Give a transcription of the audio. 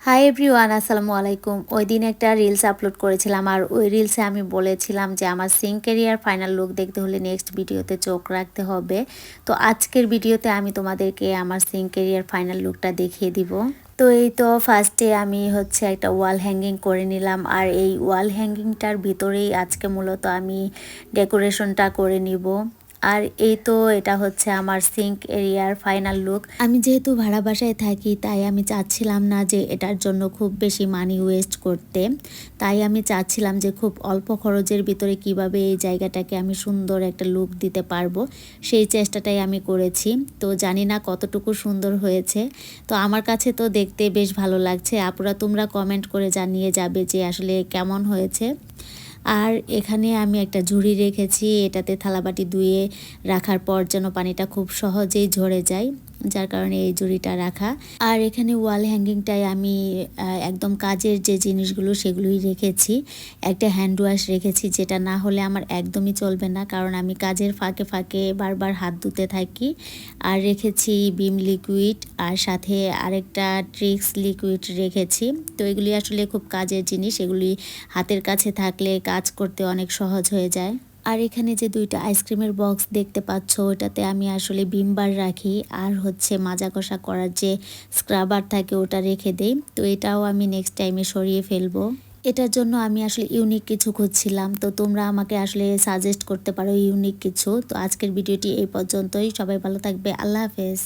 Hi everyone, আসসালামু আলাইকুম। ওই দিন একটা রিলস আপলোড করেছিলাম আর ওই রিলসে আমি বলেছিলাম যে আমার সিঙ্ক এরিয়ার ফাইনাল লুক দেখতে হলে নেক্সট ভিডিওতে চোখ রাখতে হবে। তো আজকের ভিডিওতে আমি তোমাদেরকে আমার সিঙ্ক এরিয়ার ফাইনাল লুকটা দেখিয়ে দিব। তো এই তো ফার্স্টে আমি একটা ওয়াল হ্যাঙ্গিং করে নিলাম আর এই ওয়াল হ্যাঙ্গিংটার ভিতরেই আজকে মূলত আমি ডেকোরেশনটা করে নিব। আর এই তো এটা হচ্ছে আমার সিঙ্ক এরিয়ার ফাইনাল লুক। আমি যেহেতু ভাড়া বাসায় থাকি তাই আমি চাচ্ছিলাম না যে এটার জন্য খুব বেশি মানি ওয়েস্ট করতে। তাই আমি চাচ্ছিলাম যে খুব অল্প খরচের ভিতরে কিভাবে এই জায়গাটাকে আমি সুন্দর একটা লুক দিতে পারবো, সেই চেষ্টাটাই আমি করেছি। তো জানি না কতটুকু সুন্দর হয়েছে। তো আমার কাছে তো দেখতে বেশ ভালো লাগছে। আপুরা তোমরা কমেন্ট করে জানিয়ে যাবে যে আসলে কেমন হয়েছে। আর এখানে আমি একটা ঝুড়ি রেখেছি, এটাতে থালাবাটি ধুয়ে রাখার পর যেন পানিটা খুব সহজেই ঝরে যায়, যার কারণে এই ঝুড়িটা রাখা। আর এখানে ওয়াল হ্যাঙ্গিংটায় আমি একদম কাজের যে জিনিসগুলো সেগুলোই রেখেছি। একটা হ্যান্ড ওয়াশ রেখেছি, যেটা না হলে আমার একদমই চলবে না, কারণ আমি কাজের ফাঁকে ফাঁকে বারবার হাত ধুতে থাকি। আর রেখেছি বিম লিকুইড, আর সাথে আরেকটা ট্রিক্স লিকুইড রেখেছি। তো এগুলি আসলে খুব কাজের জিনিস, এগুলি হাতের কাছে থাকলে কাজ করতে অনেক সহজ হয়ে যায়। আর এখানে যে দুইটা আইসক্রিমের বক্স দেখতে পাচ্ছ, ওটাতে আমি আসলে ভিম বার রাখি আর মাজা কষা করার যে স্ক্রাবার থাকে ওটা রেখে দেই। তো এটাও আমি নেক্সট টাইমে সরিয়ে ফেলবো। এটার জন্য আমি আসলে ইউনিক কিছু খুঁজছিলাম, তো তোমরা আমাকে আসলে সাজেস্ট করতে পারো ইউনিক কিছু। তো আজকের ভিডিওটি এই পর্যন্তই। সবাই ভালো থাকবে। আল্লাহ হাফেজ।